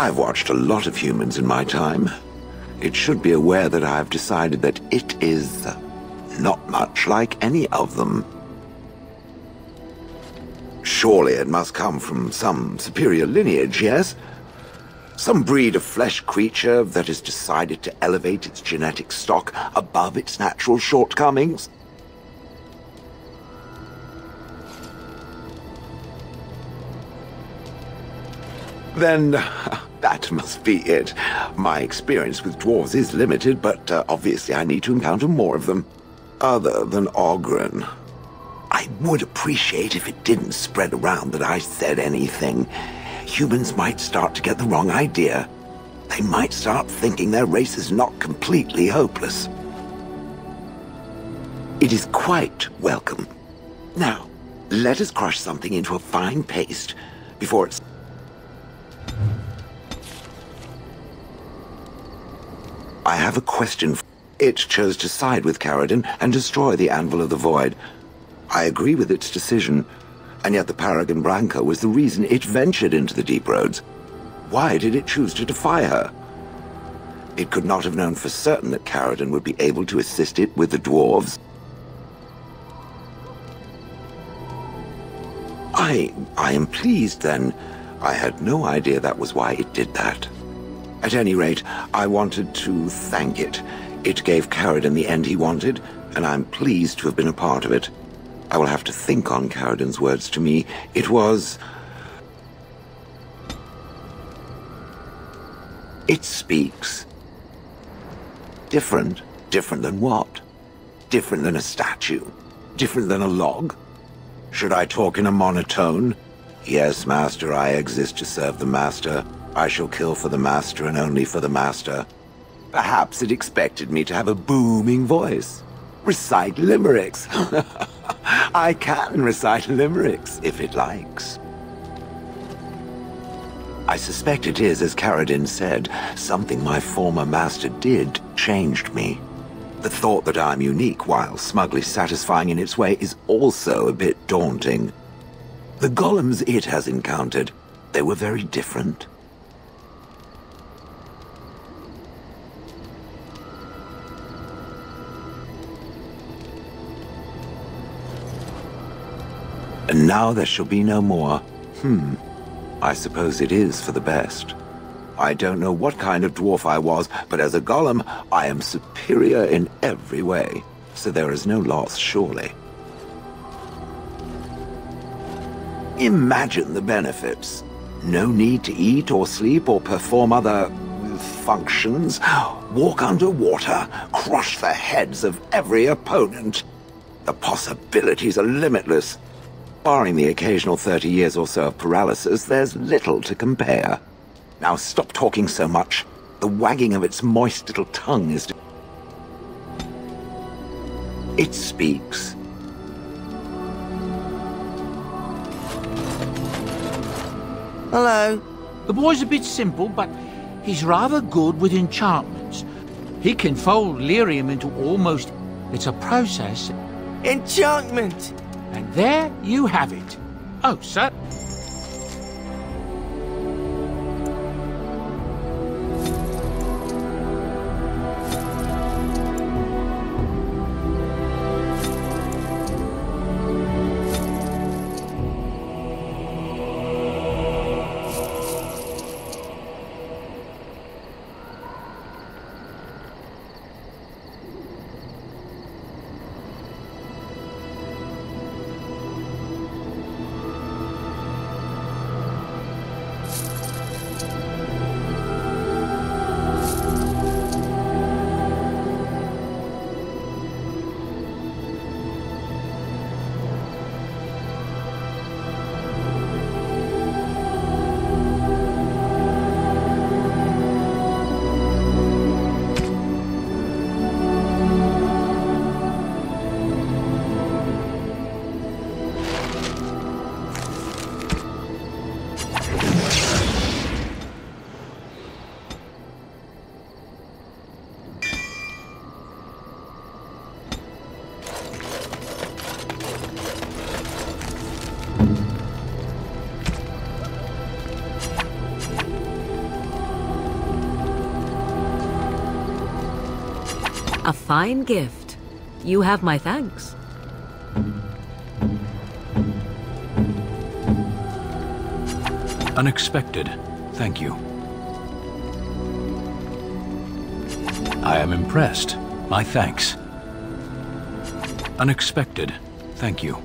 I've watched a lot of humans in my time. It should be aware that I've decided that it is not much like any of them. Surely it must come from some superior lineage, yes? Some breed of flesh creature that has decided to elevate its genetic stock above its natural shortcomings? Then that must be it. My experience with dwarves is limited, but obviously I need to encounter more of them. Other than Ogren. I would appreciate if it didn't spread around that I said anything. Humans might start to get the wrong idea. They might start thinking their race is not completely hopeless. It is quite welcome. Now, let us crush something into a fine paste before it's... I have a question. It chose to side with Caradon and destroy the Anvil of the Void. I agree with its decision, and yet the Paragon Branca was the reason it ventured into the Deep Roads. Why did it choose to defy her? It could not have known for certain that Caradon would be able to assist it with the dwarves. I am pleased, then. I had no idea that was why it did that. At any rate, I wanted to thank it. It gave Caradon the end he wanted, and I'm pleased to have been a part of it. I will have to think on Caradon's words to me. It was... It speaks. Different? Different than what? Different than a statue? Different than a log? Should I talk in a monotone? Yes, Master, I exist to serve the Master. I shall kill for the Master and only for the Master. Perhaps it expected me to have a booming voice. Recite limericks. I can recite limericks, if it likes. I suspect it is, as Caradon said, something my former master did changed me. The thought that I'm unique, while smugly satisfying in its way, is also a bit daunting. The golems it has encountered, they were very different. And now there shall be no more. I suppose it is for the best. I don't know what kind of dwarf I was, but as a golem, I am superior in every way. So there is no loss, surely. Imagine the benefits. No need to eat or sleep or perform other functions. Walk underwater, crush the heads of every opponent. The possibilities are limitless. Barring the occasional 30 years or so of paralysis, there's little to compare. Now stop talking so much. The wagging of its moist little tongue is... It speaks. Hello. The boy's a bit simple, but he's rather good with enchantments. He can fold lyrium into almost... It's a process. Enchantment! And there you have it. Oh, sir. A fine gift. You have my thanks. Unexpected. Thank you. I am impressed. My thanks. Unexpected. Thank you.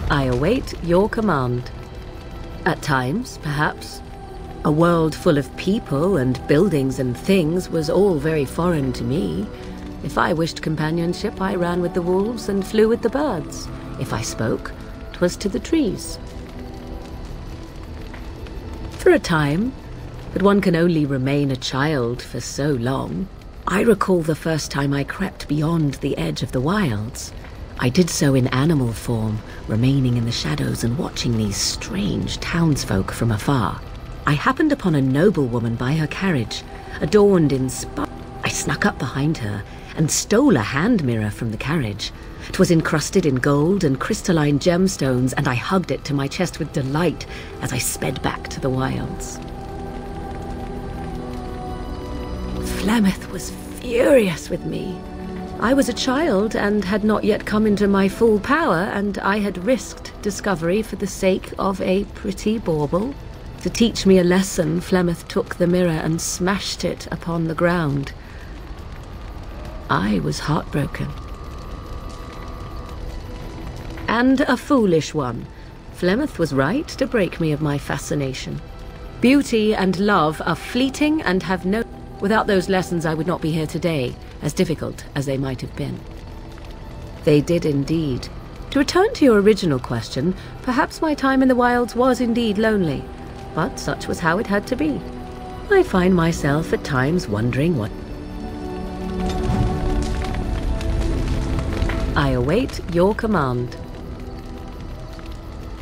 I await your command. At times, perhaps. A world full of people and buildings and things was all very foreign to me. If I wished companionship, I ran with the wolves and flew with the birds. If I spoke, 'twas to the trees. For a time, but one can only remain a child for so long. I recall the first time I crept beyond the edge of the wilds. I did so in animal form, remaining in the shadows and watching these strange townsfolk from afar. I happened upon a noblewoman by her carriage, adorned in I snuck up behind her and stole a hand mirror from the carriage. 'Twas encrusted in gold and crystalline gemstones, and I hugged it to my chest with delight as I sped back to the wilds. Flemeth was furious with me. I was a child and had not yet come into my full power, and I had risked discovery for the sake of a pretty bauble. To teach me a lesson, Flemeth took the mirror and smashed it upon the ground. I was heartbroken. And a foolish one. Flemeth was right to break me of my fascination. Beauty and love are fleeting and have no... Without those lessons, I would not be here today, as difficult as they might have been. They did indeed. To return to your original question, perhaps my time in the wilds was indeed lonely, but such was how it had to be. I find myself at times wondering what... I await your command.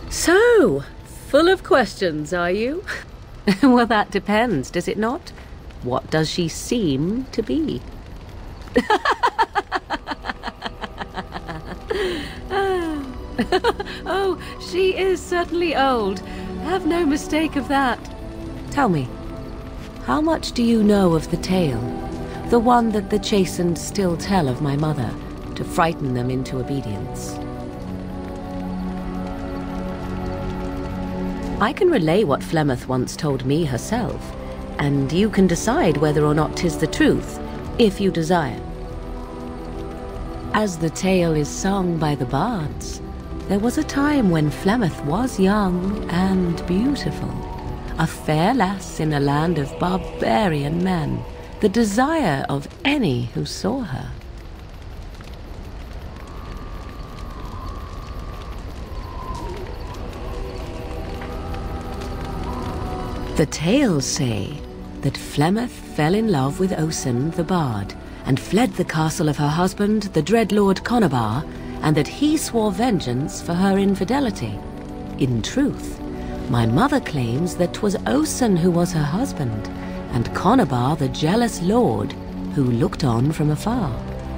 So, full of questions, are you? Well, that depends, does it not? What does she seem to be? Oh, she is certainly old. Have no mistake of that. Tell me, how much do you know of the tale? The one that the chastened still tell of my mother, to frighten them into obedience. I can relay what Flemeth once told me herself, and you can decide whether or not 'tis the truth, if you desire. As the tale is sung by the bards, there was a time when Flemeth was young and beautiful, a fair lass in a land of barbarian men, the desire of any who saw her. The tales say that Flemeth fell in love with Osen the bard, and fled the castle of her husband, the dread Lord Conabar, and that he swore vengeance for her infidelity. In truth, my mother claims that 'twas Osen who was her husband, and Conabar the jealous lord who looked on from afar.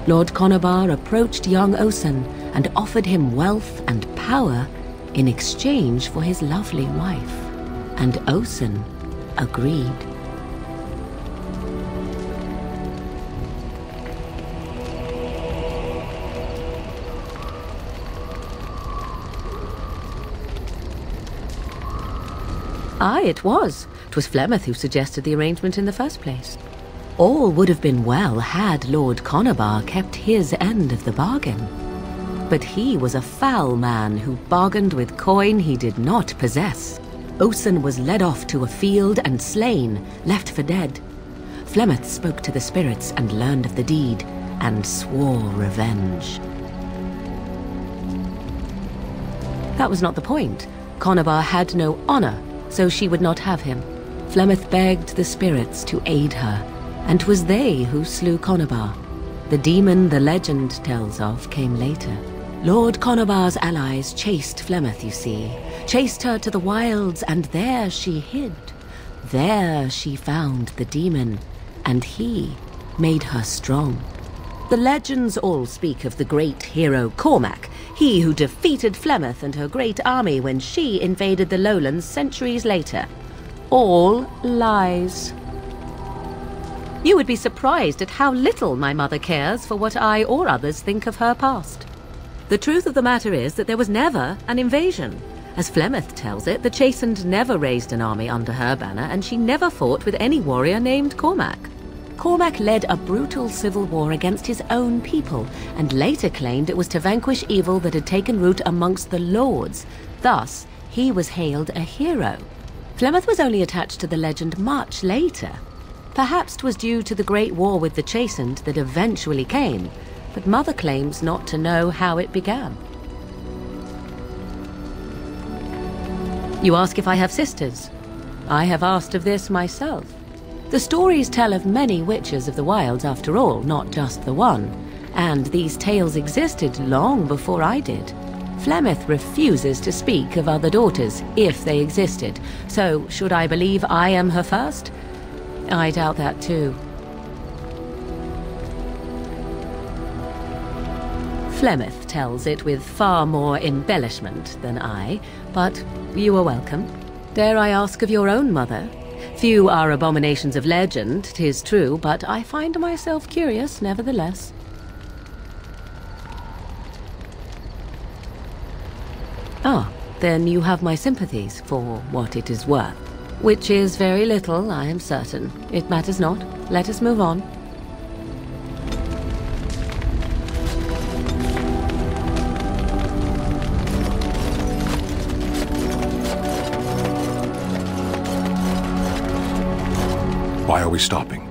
Lord Conabar approached young Osen and offered him wealth and power in exchange for his lovely wife, and Osen agreed. Aye, it was. 'Twas Flemeth who suggested the arrangement in the first place. All would have been well had Lord Conabar kept his end of the bargain. But he was a foul man who bargained with coin he did not possess. Osen was led off to a field and slain, left for dead. Flemeth spoke to the spirits and learned of the deed, and swore revenge. That was not the point. Conabar had no honor, so she would not have him. Flemeth begged the spirits to aid her, and 'twas they who slew Conabar. The demon the legend tells of came later. Lord Conobar's allies chased Flemeth, you see. Chased her to the wilds, and there she hid. There she found the demon, and he made her strong. The legends all speak of the great hero Cormac, he who defeated Flemeth and her great army when she invaded the lowlands centuries later. All lies. You would be surprised at how little my mother cares for what I or others think of her past. The truth of the matter is that there was never an invasion. As Flemeth tells it, the Chastened never raised an army under her banner, and she never fought with any warrior named Cormac. Cormac led a brutal civil war against his own people, and later claimed it was to vanquish evil that had taken root amongst the lords. Thus, he was hailed a hero. Flemeth was only attached to the legend much later. Perhaps 'twas due to the great war with the Chastened that eventually came, but Mother claims not to know how it began. You ask if I have sisters. I have asked of this myself. The stories tell of many witches of the wilds after all, not just the one, and these tales existed long before I did. Flemeth refuses to speak of other daughters, if they existed, so should I believe I am her first? I doubt that too. Flemeth tells it with far more embellishment than I, but you are welcome. Dare I ask of your own mother? Few are abominations of legend, 'tis true, but I find myself curious nevertheless. Ah, then you have my sympathies, for what it is worth. Which is very little, I am certain. It matters not. Let us move on. Why are we stopping?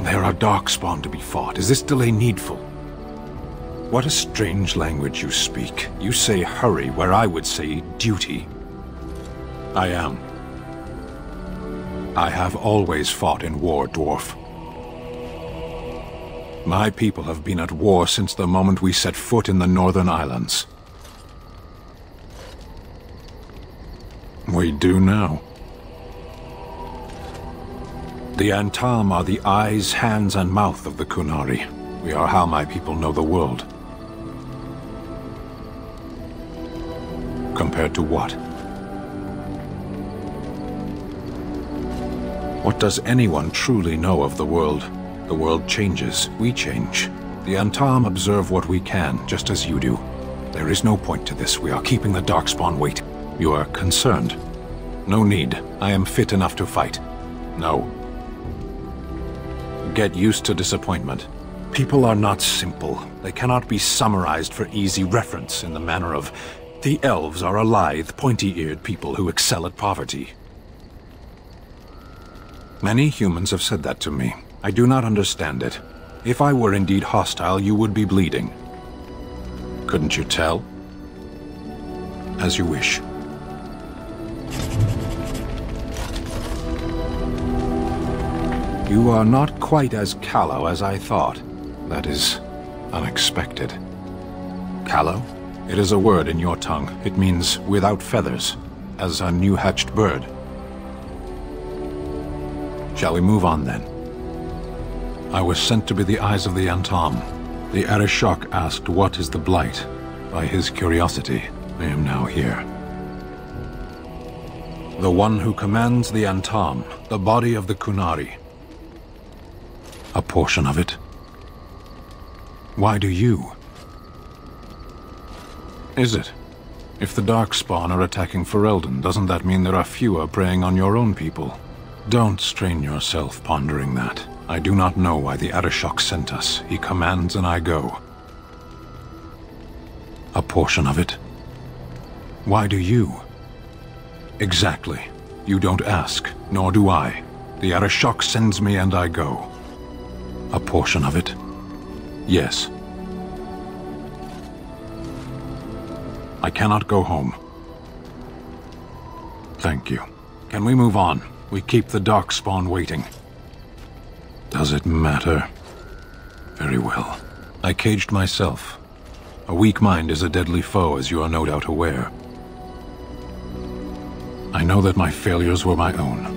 There are darkspawn to be fought. Is this delay needful? What a strange language you speak. You say hurry where I would say duty. I am. I have always fought in war, dwarf. My people have been at war since the moment we set foot in the Northern Islands. We do now. The Antam are the eyes, hands, and mouth of the Kunari. We are how my people know the world. Compared to what? What does anyone truly know of the world? The world changes. We change. The Antam observe what we can, just as you do. There is no point to this. We are keeping the Darkspawn waiting. You are concerned. No need. I am fit enough to fight. No. Get used to disappointment. People are not simple. They cannot be summarized for easy reference in the manner of, the elves are a lithe, pointy-eared people who excel at poverty. Many humans have said that to me. I do not understand it. If I were indeed hostile, you would be bleeding. Couldn't you tell? As you wish. You are not quite as callow as I thought. That is unexpected. Callow? It is a word in your tongue. It means without feathers, as a new-hatched bird. Shall we move on then? I was sent to be the eyes of the Antam. The Arishok asked what is the Blight. By his curiosity, I am now here. The one who commands the Antam, the body of the Kunari. A portion of it. Why do you? Is it? If the Darkspawn are attacking Ferelden, doesn't that mean there are fewer preying on your own people? Don't strain yourself pondering that. I do not know why the Arishok sent us. He commands and I go. A portion of it. Why do you? Exactly. You don't ask, nor do I. The Arishok sends me and I go. A portion of it? Yes. I cannot go home. Thank you. Can we move on? We keep the Darkspawn waiting. Does it matter? Very well. I caged myself. A weak mind is a deadly foe, as you are no doubt aware. I know that my failures were my own.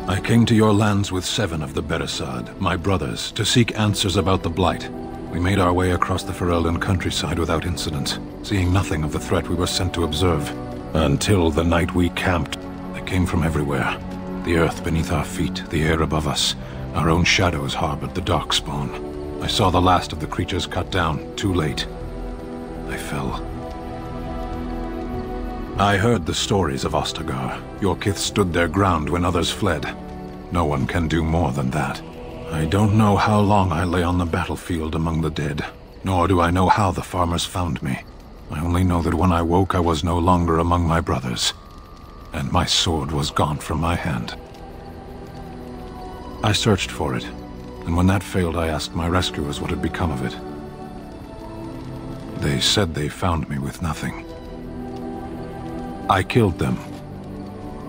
I came to your lands with 7 of the Beresad, my brothers, to seek answers about the Blight. We made our way across the Ferelden countryside without incident, seeing nothing of the threat we were sent to observe. Until the night we camped, they came from everywhere. The earth beneath our feet, the air above us. Our own shadows harbored the Darkspawn. I saw the last of the creatures cut down, too late. I fell. I heard the stories of Ostagar. Your kith stood their ground when others fled. No one can do more than that. I don't know how long I lay on the battlefield among the dead, nor do I know how the farmers found me. I only know that when I woke I was no longer among my brothers, and my sword was gone from my hand. I searched for it, and when that failed I asked my rescuers what had become of it. They said they found me with nothing. I killed them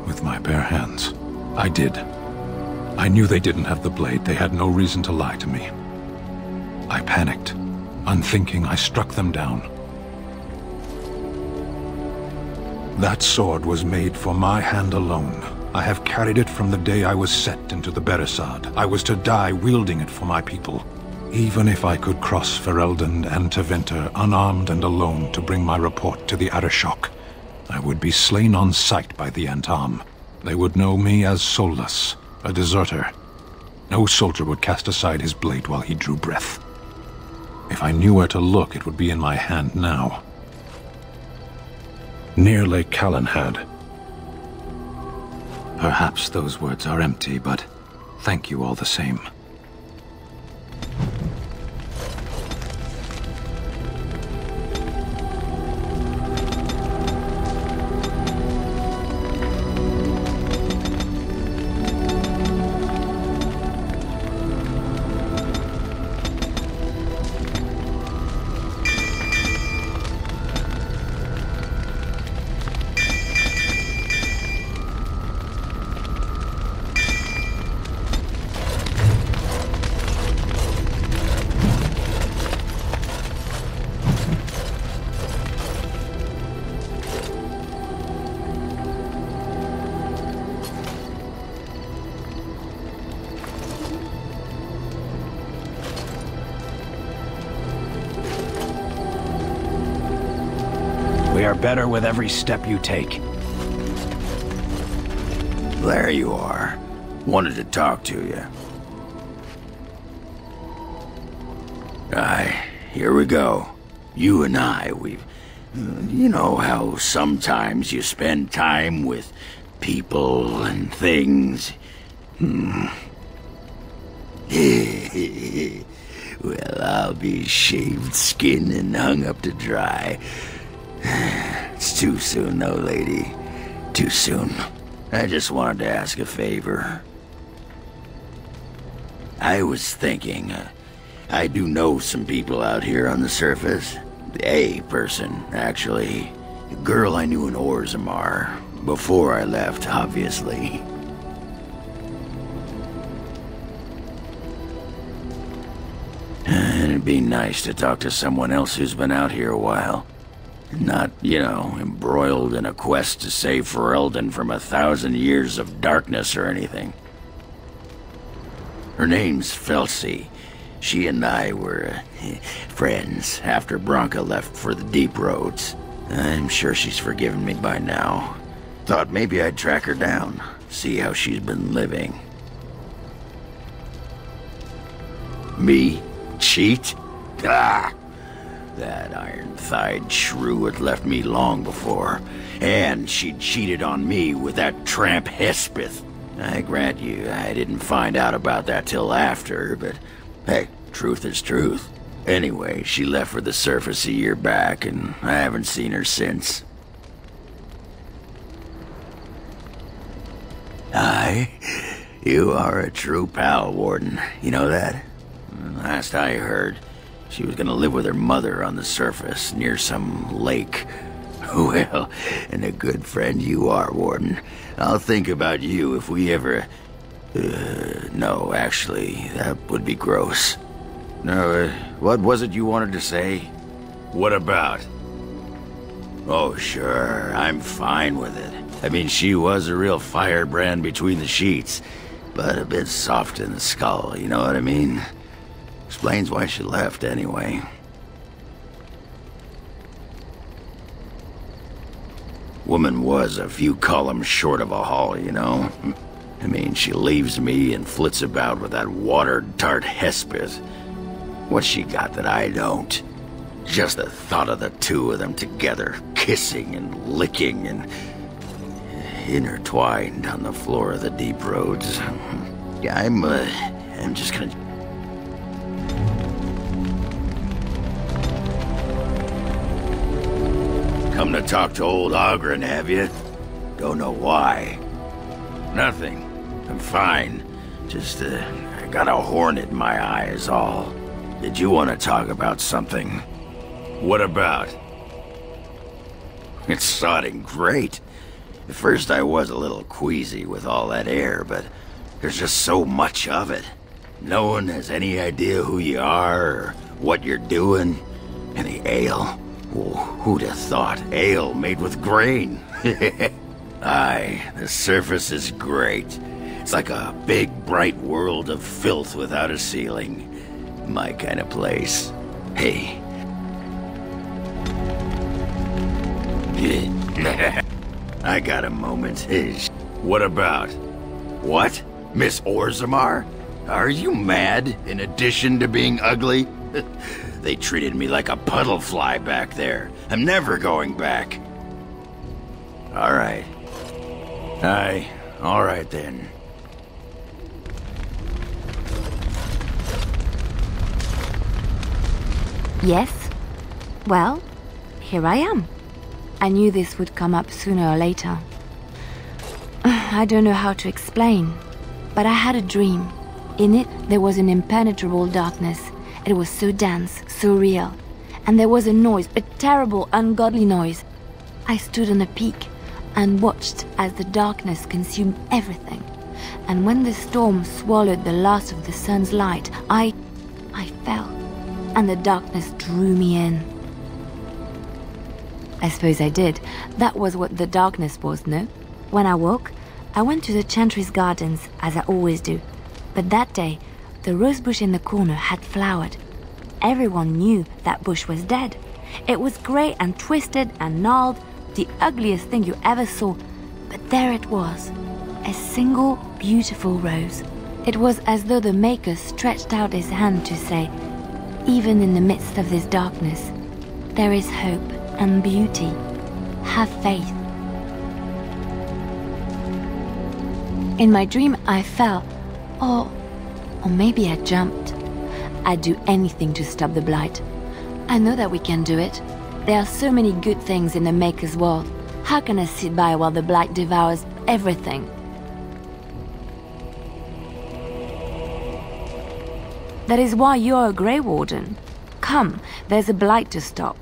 with my bare hands. I did. I knew they didn't have the blade. They had no reason to lie to me. I panicked. Unthinking, I struck them down. That sword was made for my hand alone. I have carried it from the day I was set into the Beresad. I was to die wielding it for my people. Even if I could cross Ferelden and Tevinter unarmed and alone to bring my report to the Arishok, I would be slain on sight by the Antam. They would know me as soulless, a deserter. No soldier would cast aside his blade while he drew breath. If I knew where to look, it would be in my hand now. Near Lake Calenhad. Perhaps those words are empty, but thank you all the same. We are better with every step you take. There you are. Wanted to talk to you. Aye, here we go. You and I, we've... You know how sometimes you spend time with people and things? Well, I'll be shaved skin and hung up to dry. It's too soon, though, lady. Too soon. I just wanted to ask a favor. I was thinking, I do know some people out here on the surface. A person, actually. A girl I knew in Orzammar. Before I left, obviously. It'd be nice to talk to someone else who's been out here a while. Not, you know, embroiled in a quest to save Ferelden from 1,000 years of darkness or anything. Her name's Felsi. She and I were friends after Branka left for the Deep Roads. I'm sure she's forgiven me by now. Thought maybe I'd track her down, see how she's been living. Me? Cheat? Ah! That iron-thighed shrew had left me long before, and she'd cheated on me with that tramp Hespith. I grant you, I didn't find out about that till after, but hey, truth is truth. Anyway, she left for the surface a year back, and I haven't seen her since. Aye, you are a true pal, Warden. You know that? Last I heard, she was gonna live with her mother on the surface, near some lake. Well, and a good friend you are, Warden. I'll think about you if we ever... no, actually, that would be gross. No, what was it you wanted to say? What about? Oh, sure, I'm fine with it. I mean, she was a real firebrand between the sheets, but a bit soft in the skull, you know what I mean? Explains why she left, anyway. Woman was a few columns short of a haul, you know? I mean, she leaves me and flits about with that water-tart Hespers. What's she got that I don't? Just the thought of the two of them together, kissing and licking and intertwined on the floor of the deep roads. Yeah, I'm just gonna... Come to talk to old Ogren, have you? Don't know why. Nothing. I'm fine. Just, I got a hornet in my eye is all. Did you want to talk about something? What about? It's sodding great. At first I was a little queasy with all that air, but there's just so much of it. No one has any idea who you are or what you're doing. And the ale. Oh, who'd have thought? Ale made with grain. Aye, the surface is great. It's like a big, bright world of filth without a ceiling. My kind of place. Hey. I got a moment. What about? What? Miss Orzammar? Are you mad, in addition to being ugly? They treated me like a puddle fly back there. I'm never going back. All right. Aye, all right then. Yes? Well, here I am. I knew this would come up sooner or later. I don't know how to explain, but I had a dream. In it, there was an impenetrable darkness. It was so dense, so real. And there was a noise, a terrible, ungodly noise. I stood on a peak and watched as the darkness consumed everything. And when the storm swallowed the last of the sun's light, I fell, and the darkness drew me in. I suppose I did. That was what the darkness was, no? When I woke, I went to the Chantry's gardens, as I always do. But that day, the rosebush in the corner had flowered. Everyone knew that bush was dead. It was grey and twisted and gnarled, the ugliest thing you ever saw. But there it was, a single beautiful rose. It was as though the Maker stretched out his hand to say, even in the midst of this darkness, there is hope and beauty. Have faith. In my dream, I fell, or maybe I jumped. I'd do anything to stop the blight. I know that we can do it. There are so many good things in the Maker's world. How can I sit by while the blight devours everything? That is why you're a Grey Warden. Come, there's a blight to stop.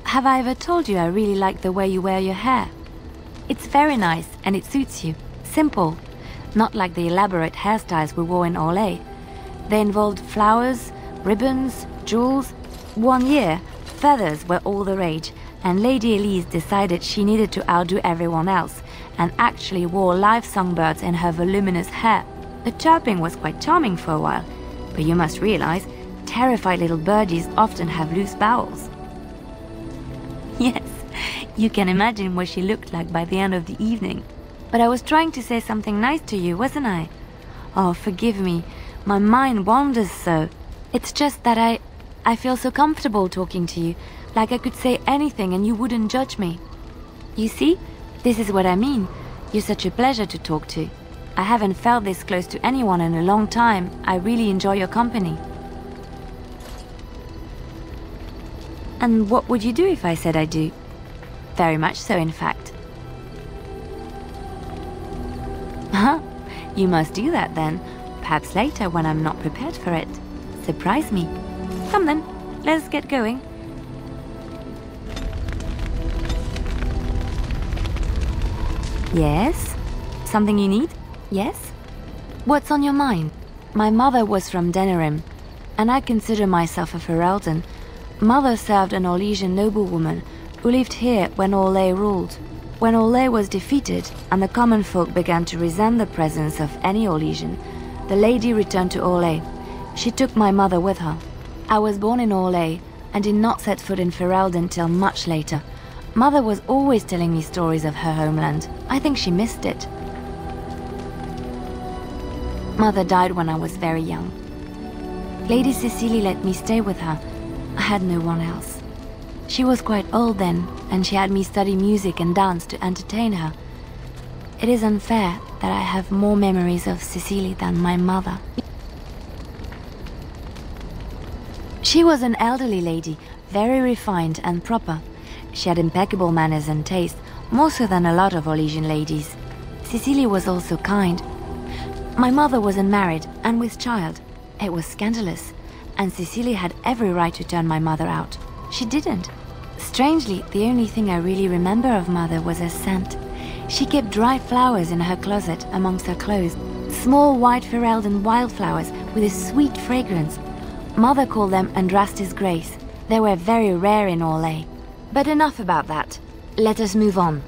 Have I ever told you I really like the way you wear your hair? It's very nice and it suits you. Simple. Not like the elaborate hairstyles we wore in Orlais. They involved flowers, ribbons, jewels. One year, feathers were all the rage, and Lady Elise decided she needed to outdo everyone else, and actually wore live songbirds in her voluminous hair. The chirping was quite charming for a while, but you must realize, terrified little birdies often have loose bowels. Yes, you can imagine what she looked like by the end of the evening. But I was trying to say something nice to you, wasn't I? Oh, forgive me. My mind wanders so. It's just that I feel so comfortable talking to you, like I could say anything and you wouldn't judge me. You see? This is what I mean. You're such a pleasure to talk to. I haven't felt this close to anyone in a long time. I really enjoy your company. And what would you do if I said I do? Very much so, in fact. Huh? You must do that then. Perhaps later when I'm not prepared for it. Surprise me. Come then, let's get going. Yes? Something you need? Yes? What's on your mind? My mother was from Denerim, and I consider myself a Ferelden. Mother served an Orlesian noblewoman who lived here when Orlais ruled. When Orlais was defeated and the common folk began to resent the presence of any Orlesian, the lady returned to Orlais. She took my mother with her. I was born in Orlais and did not set foot in Ferelden till much later. Mother was always telling me stories of her homeland. I think she missed it. Mother died when I was very young. Lady Cecily let me stay with her. I had no one else. She was quite old then, and she had me study music and dance to entertain her. It is unfair that I have more memories of Cecily than my mother. She was an elderly lady, very refined and proper. She had impeccable manners and taste, more so than a lot of Orlesian ladies. Cecily was also kind. My mother was unmarried and with child. It was scandalous, and Cecily had every right to turn my mother out. She didn't. Strangely, the only thing I really remember of Mother was her scent. She kept dried flowers in her closet amongst her clothes, small white Ferelden wildflowers with a sweet fragrance. Mother called them Andrastis Grace. They were very rare in Orlais. But enough about that. Let us move on.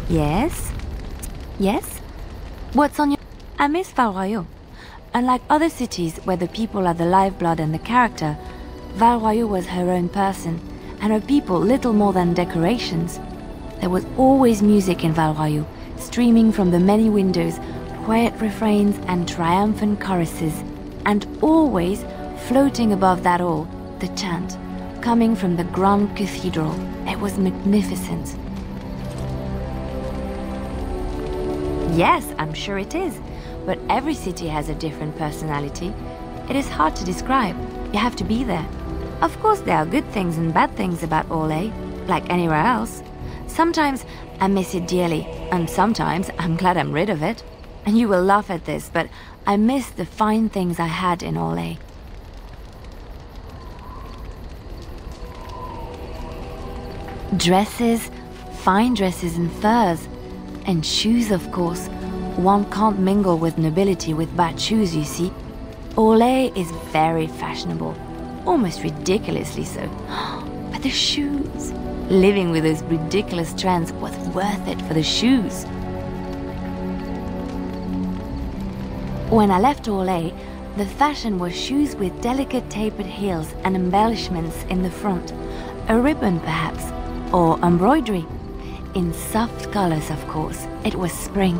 Yes? Yes? What's on your... I miss Val Royeaux. Unlike other cities where the people are the lifeblood and the character, Val Royeaux was her own person, and her people little more than decorations. There was always music in Val Royeaux, streaming from the many windows, quiet refrains and triumphant choruses, and always, floating above that all, the chant, coming from the grand cathedral. It was magnificent. Yes, I'm sure it is. But every city has a different personality. It is hard to describe. You have to be there. Of course, there are good things and bad things about Orlais, like anywhere else. Sometimes I miss it dearly, and sometimes I'm glad I'm rid of it. And you will laugh at this, but I miss the fine things I had in Orlais. Dresses, fine dresses and furs, and shoes, of course. One can't mingle with nobility with bad shoes, you see. Orlais is very fashionable, almost ridiculously so. But the shoes... Living with those ridiculous trends was worth it for the shoes. When I left Orlais, the fashion was shoes with delicate tapered heels and embellishments in the front. A ribbon, perhaps, or embroidery. In soft colors, of course. It was spring.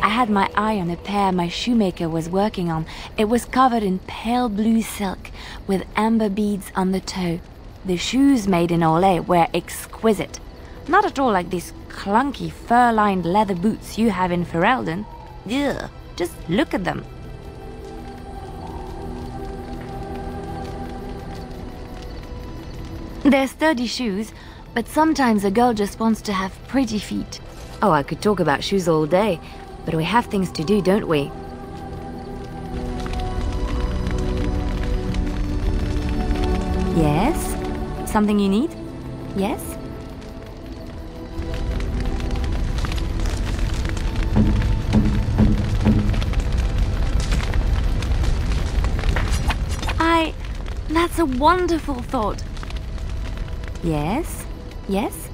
I had my eye on a pair my shoemaker was working on. It was covered in pale blue silk with amber beads on the toe. The shoes made in Orlais were exquisite. Not at all like these clunky fur-lined leather boots you have in Ferelden. Ugh, just look at them. They're sturdy shoes, but sometimes a girl just wants to have pretty feet. Oh, I could talk about shoes all day. But we have things to do, don't we? Yes? Something you need? Yes? That's a wonderful thought. Yes? Yes?